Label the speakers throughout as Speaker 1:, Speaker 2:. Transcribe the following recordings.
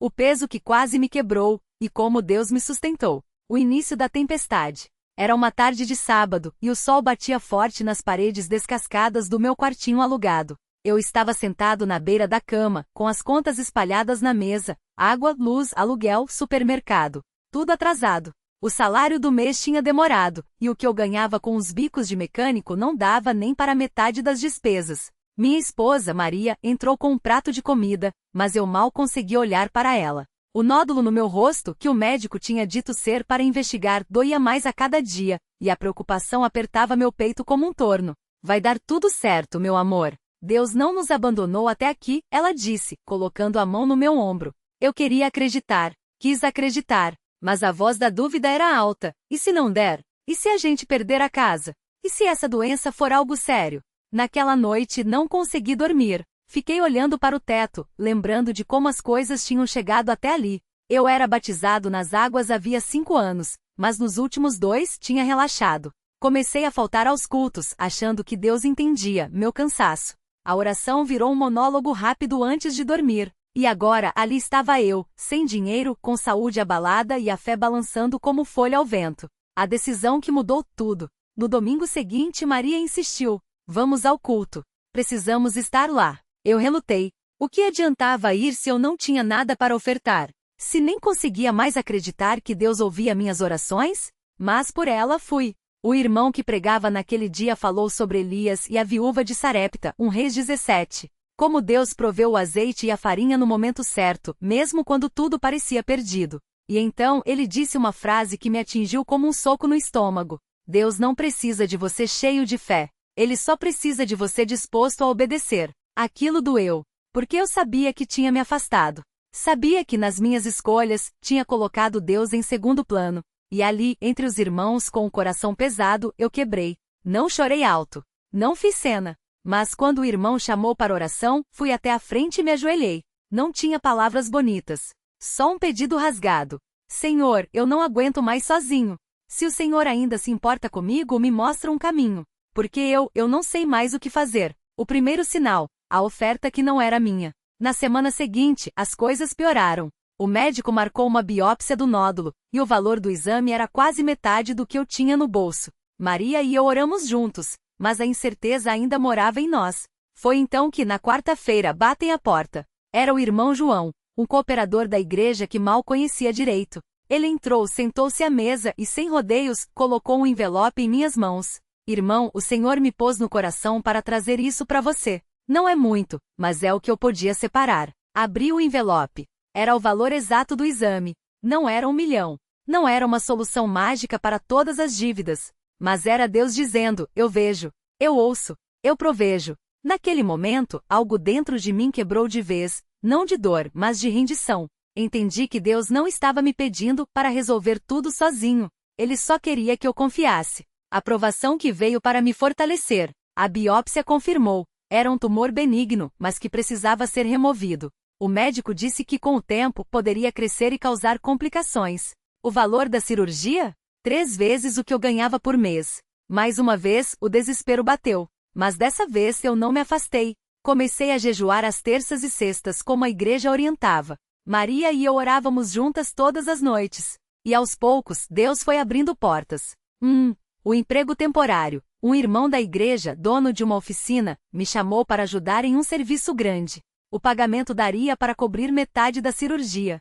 Speaker 1: O peso que quase me quebrou, e como Deus me sustentou. O início da tempestade. Era uma tarde de sábado, e o sol batia forte nas paredes descascadas do meu quartinho alugado. Eu estava sentado na beira da cama, com as contas espalhadas na mesa, água, luz, aluguel, supermercado. Tudo atrasado. O salário do mês tinha demorado, e o que eu ganhava com os bicos de mecânico não dava nem para metade das despesas. Minha esposa, Maria, entrou com um prato de comida, mas eu mal consegui olhar para ela. O nódulo no meu rosto, que o médico tinha dito ser para investigar, doía mais a cada dia, e a preocupação apertava meu peito como um torno. Vai dar tudo certo, meu amor. Deus não nos abandonou até aqui, ela disse, colocando a mão no meu ombro. Eu queria acreditar, quis acreditar, mas a voz da dúvida era alta. E se não der? E se a gente perder a casa? E se essa doença for algo sério? Naquela noite não consegui dormir. Fiquei olhando para o teto, lembrando de como as coisas tinham chegado até ali. Eu era batizado nas águas havia 5 anos, mas nos últimos 2 tinha relaxado. Comecei a faltar aos cultos, achando que Deus entendia meu cansaço. A oração virou um monólogo rápido antes de dormir. E agora ali estava eu, sem dinheiro, com saúde abalada e a fé balançando como folha ao vento. A decisão que mudou tudo. No domingo seguinte, Maria insistiu. Vamos ao culto. Precisamos estar lá. Eu relutei. O que adiantava ir se eu não tinha nada para ofertar? Se nem conseguia mais acreditar que Deus ouvia minhas orações? Mas por ela fui. O irmão que pregava naquele dia falou sobre Elias e a viúva de Sarepta, 1 Reis 17. Como Deus proveu o azeite e a farinha no momento certo, mesmo quando tudo parecia perdido. E então ele disse uma frase que me atingiu como um soco no estômago. Deus não precisa de você cheio de fé. Ele só precisa de você disposto a obedecer. Aquilo doeu, porque eu sabia que tinha me afastado. Sabia que nas minhas escolhas, tinha colocado Deus em segundo plano. E ali, entre os irmãos com o coração pesado, eu quebrei. Não chorei alto. Não fiz cena. Mas quando o irmão chamou para oração, fui até a frente e me ajoelhei. Não tinha palavras bonitas. Só um pedido rasgado. Senhor, eu não aguento mais sozinho. Se o Senhor ainda se importa comigo, me mostra um caminho. Porque eu não sei mais o que fazer. O primeiro sinal, a oferta que não era minha. Na semana seguinte, as coisas pioraram. O médico marcou uma biópsia do nódulo, e o valor do exame era quase metade do que eu tinha no bolso. Maria e eu oramos juntos, mas a incerteza ainda morava em nós. Foi então que, na quarta-feira, batem à porta. Era o irmão João, um cooperador da igreja que mal conhecia direito. Ele entrou, sentou-se à mesa e, sem rodeios, colocou um envelope em minhas mãos. Irmão, o Senhor me pôs no coração para trazer isso para você. Não é muito, mas é o que eu podia separar. Abri o envelope. Era o valor exato do exame. Não era 1 milhão. Não era uma solução mágica para todas as dívidas. Mas era Deus dizendo, eu vejo, eu ouço, eu provejo. Naquele momento, algo dentro de mim quebrou de vez, não de dor, mas de rendição. Entendi que Deus não estava me pedindo para resolver tudo sozinho. Ele só queria que eu confiasse. A provação que veio para me fortalecer. A biópsia confirmou. Era um tumor benigno, mas que precisava ser removido. O médico disse que com o tempo poderia crescer e causar complicações. O valor da cirurgia? 3 vezes o que eu ganhava por mês. Mais uma vez, o desespero bateu. Mas dessa vez eu não me afastei. Comecei a jejuar às terças e sextas como a igreja orientava. Maria e eu orávamos juntas todas as noites. E aos poucos, Deus foi abrindo portas. O emprego temporário. Um irmão da igreja, dono de uma oficina, me chamou para ajudar em um serviço grande. O pagamento daria para cobrir metade da cirurgia.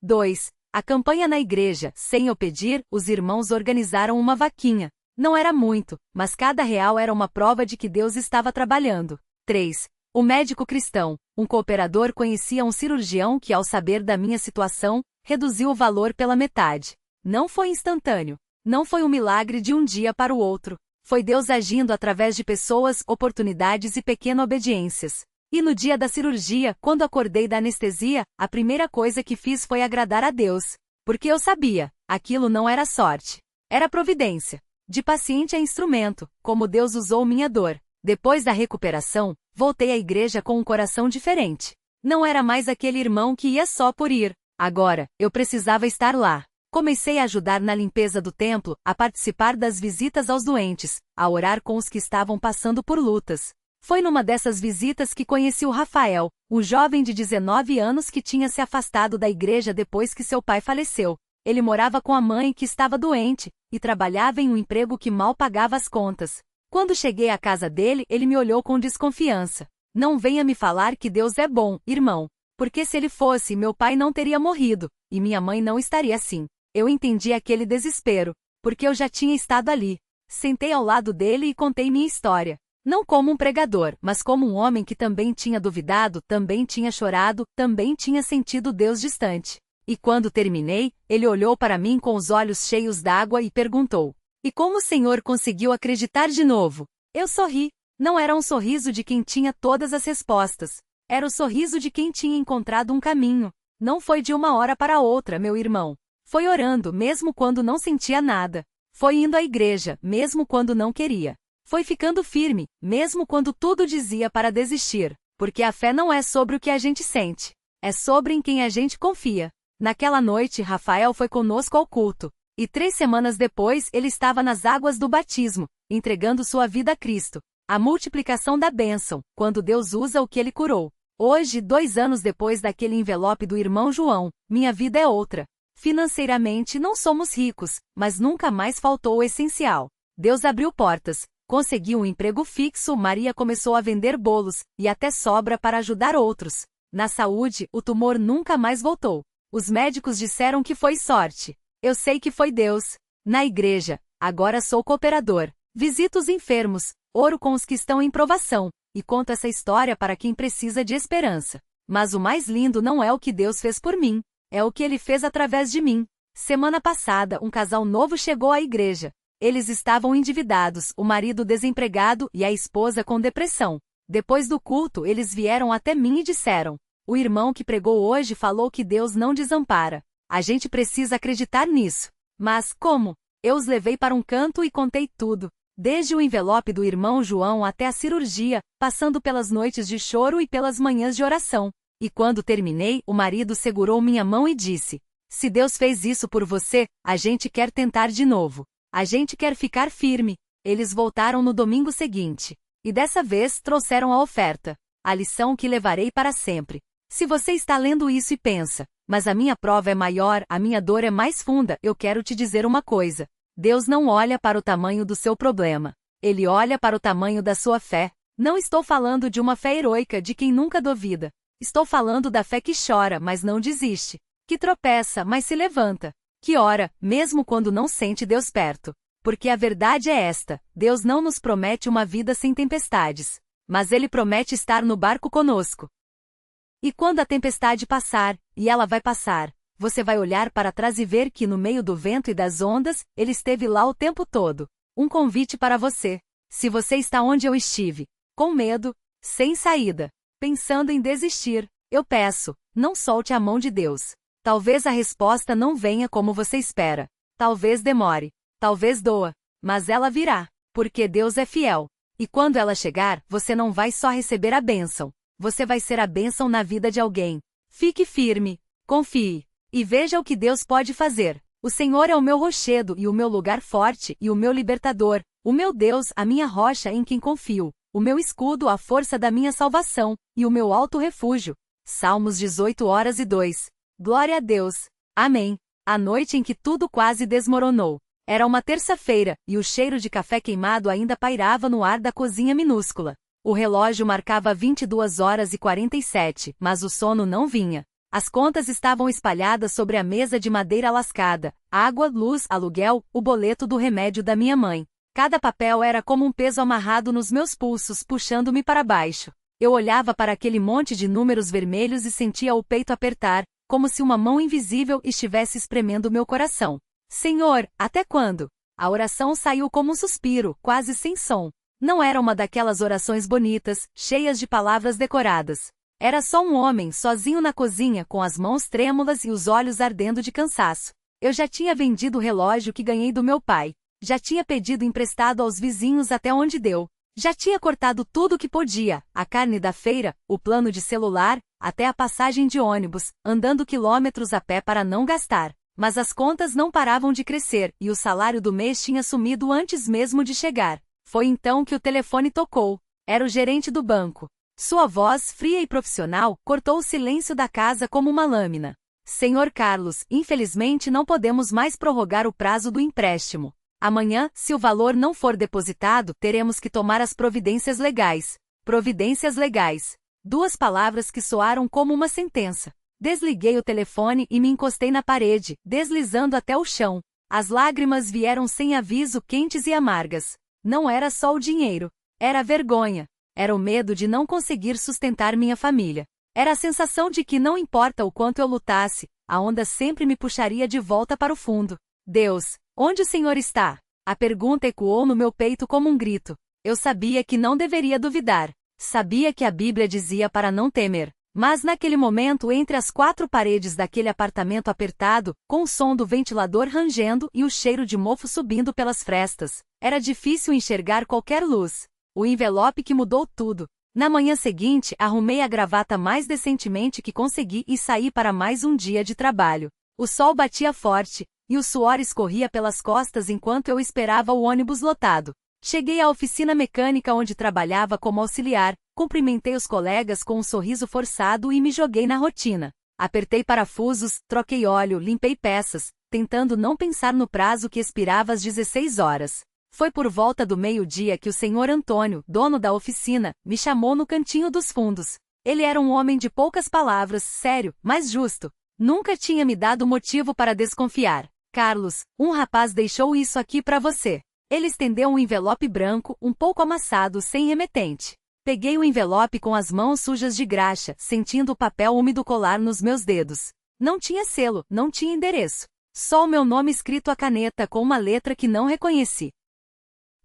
Speaker 1: 2. A campanha na igreja. Sem eu pedir, os irmãos organizaram uma vaquinha. Não era muito, mas cada real era uma prova de que Deus estava trabalhando. 3. O médico cristão. Um cooperador conhecia um cirurgião que, ao saber da minha situação, reduziu o valor pela metade. Não foi instantâneo. Não foi um milagre de um dia para o outro. Foi Deus agindo através de pessoas, oportunidades e pequenas obediências. E no dia da cirurgia, quando acordei da anestesia, a primeira coisa que fiz foi agradar a Deus. Porque eu sabia, aquilo não era sorte. Era providência. De paciente a instrumento, como Deus usou minha dor. Depois da recuperação, voltei à igreja com um coração diferente. Não era mais aquele irmão que ia só por ir. Agora, eu precisava estar lá. Comecei a ajudar na limpeza do templo, a participar das visitas aos doentes, a orar com os que estavam passando por lutas. Foi numa dessas visitas que conheci o Rafael, um jovem de 19 anos que tinha se afastado da igreja depois que seu pai faleceu. Ele morava com a mãe que estava doente, e trabalhava em um emprego que mal pagava as contas. Quando cheguei à casa dele, ele me olhou com desconfiança. Não venha me falar que Deus é bom, irmão. Porque se ele fosse, meu pai não teria morrido, e minha mãe não estaria assim. Eu entendi aquele desespero, porque eu já tinha estado ali. Sentei ao lado dele e contei minha história. Não como um pregador, mas como um homem que também tinha duvidado, também tinha chorado, também tinha sentido Deus distante. E quando terminei, ele olhou para mim com os olhos cheios d'água e perguntou: "E como o senhor conseguiu acreditar de novo?" Eu sorri. Não era um sorriso de quem tinha todas as respostas. Era o sorriso de quem tinha encontrado um caminho. Não foi de uma hora para outra, meu irmão. Foi orando, mesmo quando não sentia nada. Foi indo à igreja, mesmo quando não queria. Foi ficando firme, mesmo quando tudo dizia para desistir. Porque a fé não é sobre o que a gente sente. É sobre em quem a gente confia. Naquela noite, Rafael foi conosco ao culto. E 3 semanas depois, ele estava nas águas do batismo, entregando sua vida a Cristo. A multiplicação da bênção, quando Deus usa o que ele curou. Hoje, 2 anos depois daquele envelope do irmão João, minha vida é outra. Financeiramente não somos ricos, mas nunca mais faltou o essencial. Deus abriu portas, conseguiu um emprego fixo, Maria começou a vender bolos, e até sobra para ajudar outros. Na saúde, o tumor nunca mais voltou. Os médicos disseram que foi sorte. Eu sei que foi Deus. Na igreja, agora sou cooperador. Visito os enfermos, oro com os que estão em provação, e conto essa história para quem precisa de esperança. Mas o mais lindo não é o que Deus fez por mim, é o que Ele fez através de mim. Semana passada, um casal novo chegou à igreja. Eles estavam endividados, o marido desempregado e a esposa com depressão. Depois do culto, eles vieram até mim e disseram: "O irmão que pregou hoje falou que Deus não desampara. A gente precisa acreditar nisso." Mas como? Eu os levei para um canto e contei tudo. Desde o envelope do irmão João até a cirurgia, passando pelas noites de choro e pelas manhãs de oração. E quando terminei, o marido segurou minha mão e disse: "Se Deus fez isso por você, a gente quer tentar de novo. A gente quer ficar firme." Eles voltaram no domingo seguinte. E dessa vez trouxeram a oferta. A lição que levarei para sempre. Se você está lendo isso e pensa: "Mas a minha prova é maior, a minha dor é mais funda", eu quero te dizer uma coisa. Deus não olha para o tamanho do seu problema. Ele olha para o tamanho da sua fé. Não estou falando de uma fé heroica de quem nunca duvida. Estou falando da fé que chora, mas não desiste. Que tropeça, mas se levanta. Que ora, mesmo quando não sente Deus perto. Porque a verdade é esta: Deus não nos promete uma vida sem tempestades. Mas Ele promete estar no barco conosco. E quando a tempestade passar, e ela vai passar, você vai olhar para trás e ver que no meio do vento e das ondas, Ele esteve lá o tempo todo. Um convite para você. Se você está onde eu estive, com medo, sem saída, pensando em desistir, eu peço, não solte a mão de Deus. Talvez a resposta não venha como você espera. Talvez demore. Talvez doa. Mas ela virá. Porque Deus é fiel. E quando ela chegar, você não vai só receber a bênção. Você vai ser a bênção na vida de alguém. Fique firme. Confie. E veja o que Deus pode fazer. O Senhor é o meu rochedo e o meu lugar forte e o meu libertador. O meu Deus, a minha rocha em quem confio. O meu escudo, a força da minha salvação, e o meu alto refúgio. Salmos 18:2. Glória a Deus. Amém. A noite em que tudo quase desmoronou. Era uma terça-feira, e o cheiro de café queimado ainda pairava no ar da cozinha minúscula. O relógio marcava 22h47, mas o sono não vinha. As contas estavam espalhadas sobre a mesa de madeira lascada. Água, luz, aluguel, o boleto do remédio da minha mãe. Cada papel era como um peso amarrado nos meus pulsos, puxando-me para baixo. Eu olhava para aquele monte de números vermelhos e sentia o peito apertar, como se uma mão invisível estivesse espremendo meu coração. Senhor, até quando? A oração saiu como um suspiro, quase sem som. Não era uma daquelas orações bonitas, cheias de palavras decoradas. Era só um homem sozinho na cozinha com as mãos trêmulas e os olhos ardendo de cansaço. Eu já tinha vendido o relógio que ganhei do meu pai. Já tinha pedido emprestado aos vizinhos até onde deu. Já tinha cortado tudo o que podia, a carne da feira, o plano de celular, até a passagem de ônibus, andando quilômetros a pé para não gastar. Mas as contas não paravam de crescer, e o salário do mês tinha sumido antes mesmo de chegar. Foi então que o telefone tocou. Era o gerente do banco. Sua voz, fria e profissional, cortou o silêncio da casa como uma lâmina. Senhor Carlos, infelizmente não podemos mais prorrogar o prazo do empréstimo. Amanhã, se o valor não for depositado, teremos que tomar as providências legais. Providências legais. 2 palavras que soaram como uma sentença. Desliguei o telefone e me encostei na parede, deslizando até o chão. As lágrimas vieram sem aviso, quentes e amargas. Não era só o dinheiro. Era a vergonha. Era o medo de não conseguir sustentar minha família. Era a sensação de que não importa o quanto eu lutasse, a onda sempre me puxaria de volta para o fundo. Deus, onde o Senhor está? A pergunta ecoou no meu peito como um grito. Eu sabia que não deveria duvidar. Sabia que a Bíblia dizia para não temer. Mas naquele momento, entre as 4 paredes daquele apartamento apertado, com o som do ventilador rangendo e o cheiro de mofo subindo pelas frestas, era difícil enxergar qualquer luz. O envelope que mudou tudo. Na manhã seguinte, arrumei a gravata mais decentemente que consegui e saí para mais um dia de trabalho. O sol batia forte, e o suor escorria pelas costas enquanto eu esperava o ônibus lotado. Cheguei à oficina mecânica onde trabalhava como auxiliar, cumprimentei os colegas com um sorriso forçado e me joguei na rotina. Apertei parafusos, troquei óleo, limpei peças, tentando não pensar no prazo que expirava às 16 horas. Foi por volta do meio-dia que o senhor Antônio, dono da oficina, me chamou no cantinho dos fundos. Ele era um homem de poucas palavras, sério, mas justo. Nunca tinha me dado motivo para desconfiar. Carlos, um rapaz deixou isso aqui para você. Ele estendeu um envelope branco, um pouco amassado, sem remetente. Peguei o envelope com as mãos sujas de graxa, sentindo o papel úmido colar nos meus dedos. Não tinha selo, não tinha endereço. Só o meu nome escrito à caneta com uma letra que não reconheci.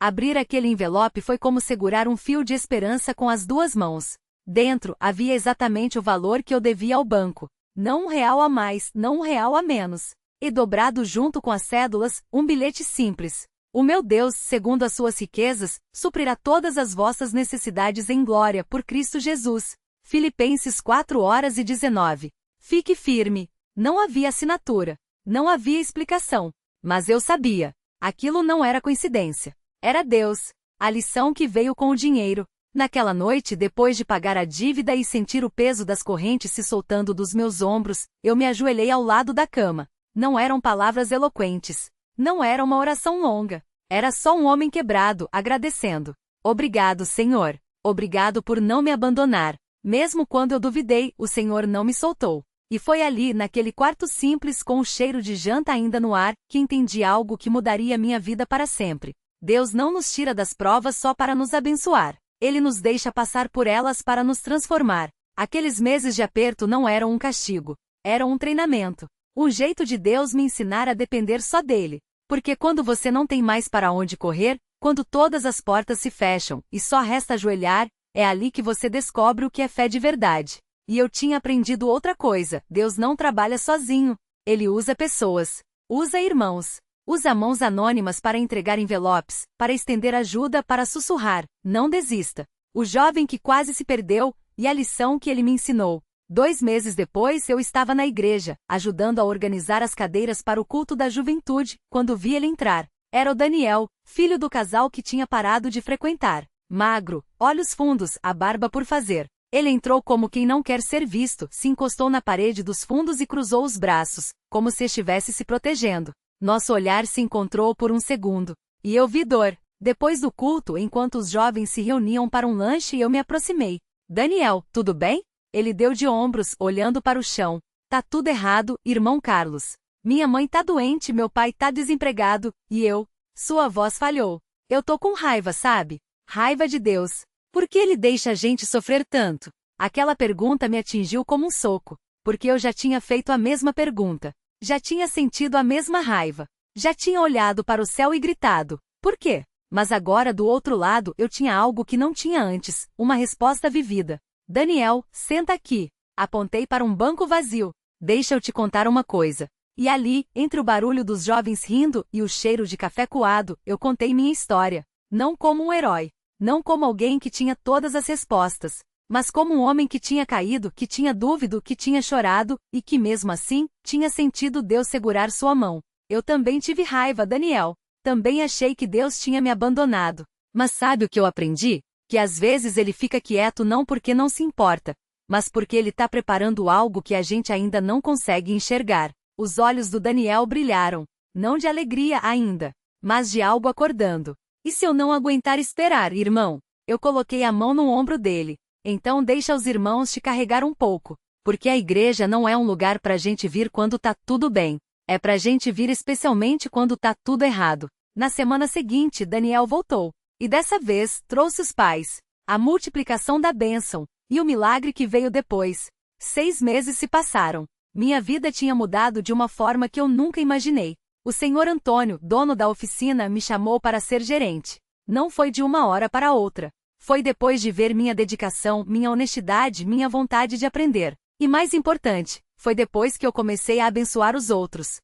Speaker 1: Abrir aquele envelope foi como segurar um fio de esperança com as 2 mãos. Dentro, havia exatamente o valor que eu devia ao banco. Não R$1 a mais, não R$1 a menos. E dobrado junto com as cédulas, um bilhete simples. O meu Deus, segundo as suas riquezas, suprirá todas as vossas necessidades em glória por Cristo Jesus. Filipenses 4:19. Fique firme. Não havia assinatura. Não havia explicação. Mas eu sabia. Aquilo não era coincidência. Era Deus. A lição que veio com o dinheiro. Naquela noite, depois de pagar a dívida e sentir o peso das correntes se soltando dos meus ombros, eu me ajoelhei ao lado da cama. Não eram palavras eloquentes. Não era uma oração longa. Era só um homem quebrado, agradecendo. Obrigado, Senhor. Obrigado por não me abandonar. Mesmo quando eu duvidei, o Senhor não me soltou. E foi ali, naquele quarto simples com o cheiro de janta ainda no ar, que entendi algo que mudaria minha vida para sempre. Deus não nos tira das provas só para nos abençoar. Ele nos deixa passar por elas para nos transformar. Aqueles meses de aperto não eram um castigo. Eram um treinamento. Um jeito de Deus me ensinar a depender só dele. Porque quando você não tem mais para onde correr, quando todas as portas se fecham e só resta ajoelhar, é ali que você descobre o que é fé de verdade. E eu tinha aprendido outra coisa: Deus não trabalha sozinho. Ele usa pessoas. Usa irmãos. Usa mãos anônimas para entregar envelopes, para estender ajuda, para sussurrar. Não desista. O jovem que quase se perdeu, e a lição que ele me ensinou. 2 meses depois eu estava na igreja, ajudando a organizar as cadeiras para o culto da juventude, quando vi ele entrar. Era o Daniel, filho do casal que tinha parado de frequentar. Magro, olhos fundos, a barba por fazer. Ele entrou como quem não quer ser visto, se encostou na parede dos fundos e cruzou os braços, como se estivesse se protegendo. Nosso olhar se encontrou por um segundo. E eu vi dor. Depois do culto, enquanto os jovens se reuniam para um lanche, eu me aproximei. Daniel, tudo bem? Ele deu de ombros, olhando para o chão. Tá tudo errado, irmão Carlos. Minha mãe tá doente, meu pai tá desempregado, e eu... Sua voz falhou. Eu tô com raiva, sabe? Raiva de Deus. Por que ele deixa a gente sofrer tanto? Aquela pergunta me atingiu como um soco. Porque eu já tinha feito a mesma pergunta. Já tinha sentido a mesma raiva. Já tinha olhado para o céu e gritado. Por quê? Mas agora do outro lado eu tinha algo que não tinha antes, uma resposta vivida. Daniel, senta aqui. Apontei para um banco vazio. Deixa eu te contar uma coisa. E ali, entre o barulho dos jovens rindo e o cheiro de café coado, eu contei minha história. Não como um herói. Não como alguém que tinha todas as respostas. Mas como um homem que tinha caído, que tinha duvido, que tinha chorado, e que mesmo assim, tinha sentido Deus segurar sua mão. Eu também tive raiva, Daniel. Também achei que Deus tinha me abandonado. Mas sabe o que eu aprendi? Que às vezes ele fica quieto não porque não se importa, mas porque ele está preparando algo que a gente ainda não consegue enxergar. Os olhos do Daniel brilharam, não de alegria ainda, mas de algo acordando. E se eu não aguentar esperar, irmão? Eu coloquei a mão no ombro dele. Então deixa os irmãos te carregar um pouco, porque a igreja não é um lugar pra gente vir quando tá tudo bem. É pra gente vir especialmente quando tá tudo errado. Na semana seguinte, Daniel voltou. E dessa vez, trouxe os pais, a multiplicação da bênção, e o milagre que veio depois. 6 meses se passaram. Minha vida tinha mudado de uma forma que eu nunca imaginei. O senhor Antônio, dono da oficina, me chamou para ser gerente. Não foi de uma hora para outra. Foi depois de ver minha dedicação, minha honestidade, minha vontade de aprender. E mais importante, foi depois que eu comecei a abençoar os outros.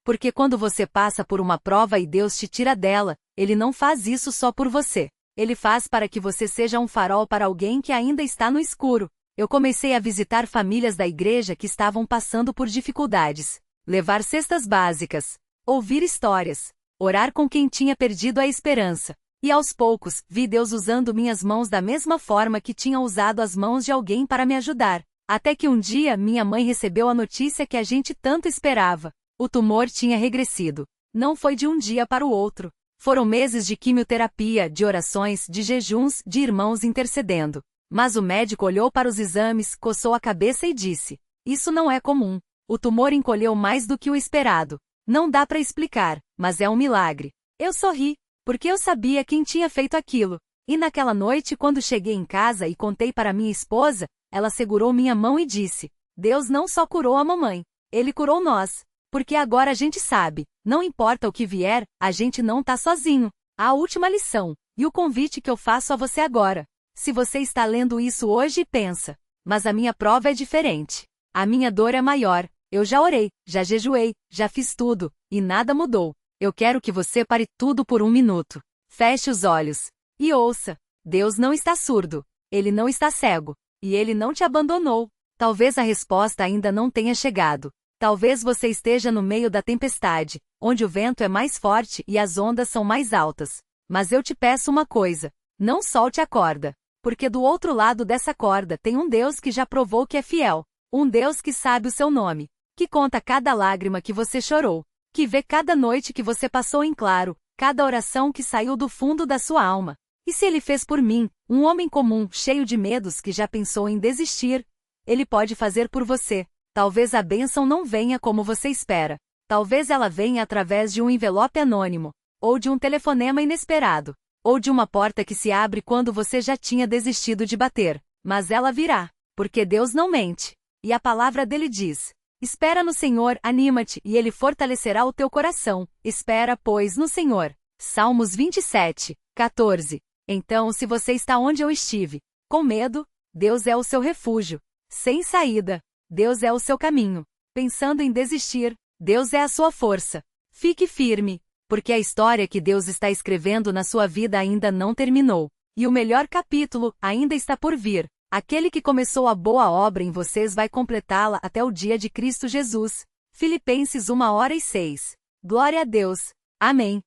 Speaker 1: Porque quando você passa por uma prova e Deus te tira dela, Ele não faz isso só por você. Ele faz para que você seja um farol para alguém que ainda está no escuro. Eu comecei a visitar famílias da igreja que estavam passando por dificuldades, levar cestas básicas, ouvir histórias, orar com quem tinha perdido a esperança. E aos poucos, vi Deus usando minhas mãos da mesma forma que tinha usado as mãos de alguém para me ajudar. Até que um dia minha mãe recebeu a notícia que a gente tanto esperava. O tumor tinha regressido. Não foi de um dia para o outro. Foram meses de quimioterapia, de orações, de jejuns, de irmãos intercedendo. Mas o médico olhou para os exames, coçou a cabeça e disse: "Isso não é comum. O tumor encolheu mais do que o esperado. Não dá para explicar, mas é um milagre." Eu sorri, porque eu sabia quem tinha feito aquilo. E naquela noite, quando cheguei em casa e contei para minha esposa, ela segurou minha mão e disse: "Deus não só curou a mamãe, Ele curou nós. Porque agora a gente sabe, não importa o que vier, a gente não tá sozinho." A última lição, e o convite que eu faço a você agora. Se você está lendo isso hoje e pensa: "Mas a minha prova é diferente. A minha dor é maior. Eu já orei, já jejuei, já fiz tudo, e nada mudou." Eu quero que você pare tudo por um minuto. Feche os olhos. E ouça. Deus não está surdo. Ele não está cego. E Ele não te abandonou. Talvez a resposta ainda não tenha chegado. Talvez você esteja no meio da tempestade, onde o vento é mais forte e as ondas são mais altas. Mas eu te peço uma coisa: não solte a corda. Porque do outro lado dessa corda tem um Deus que já provou que é fiel. Um Deus que sabe o seu nome. Que conta cada lágrima que você chorou. Que vê cada noite que você passou em claro, cada oração que saiu do fundo da sua alma. E se Ele fez por mim, um homem comum, cheio de medos que já pensou em desistir, Ele pode fazer por você. Talvez a bênção não venha como você espera. Talvez ela venha através de um envelope anônimo, ou de um telefonema inesperado, ou de uma porta que se abre quando você já tinha desistido de bater. Mas ela virá, porque Deus não mente. E a palavra dele diz: "Espera no Senhor, anima-te, e Ele fortalecerá o teu coração. Espera, pois, no Senhor." Salmos 27, 14. Então, se você está onde eu estive, com medo, Deus é o seu refúgio. Sem saída, Deus é o seu caminho. Pensando em desistir, Deus é a sua força. Fique firme, porque a história que Deus está escrevendo na sua vida ainda não terminou. E o melhor capítulo ainda está por vir. Aquele que começou a boa obra em vocês vai completá-la até o dia de Cristo Jesus. Filipenses 1:6. Glória a Deus. Amém.